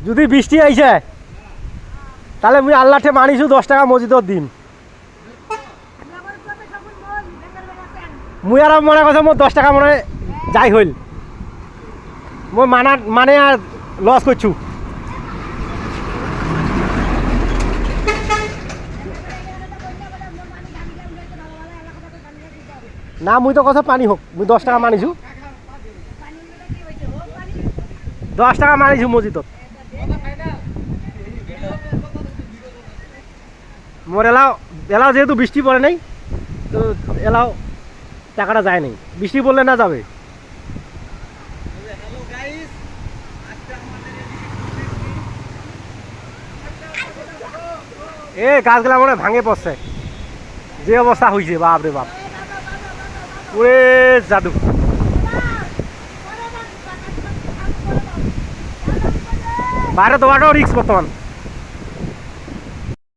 যদি বৃষ্টি আইছে তাহলে মুই আল্লাহকে মানিছু 10 টাকা মসজিদত দিম। মুই আর মনে কথা মোর 10 টাকা মনে যাই হইল মই মানে আর লস করছু। না মুই তো কথা পানি হোক মুই 10 টাকা মানিছু, 10 টাকা মানিছু মসজিদত। মোর এলাও যেহেতু বৃষ্টি পড়ে নাই তো এলাও টাকাটা যায় নাই, বৃষ্টি পড়লে না যাবে। এ গাছগুলা মনে ভাঙে পড়ছে, যে অবস্থা হয়েছে বাপ রে বাপ, ওরে জাদু। বাইরে দেওয়াটাও রিস্ক বর্তমান।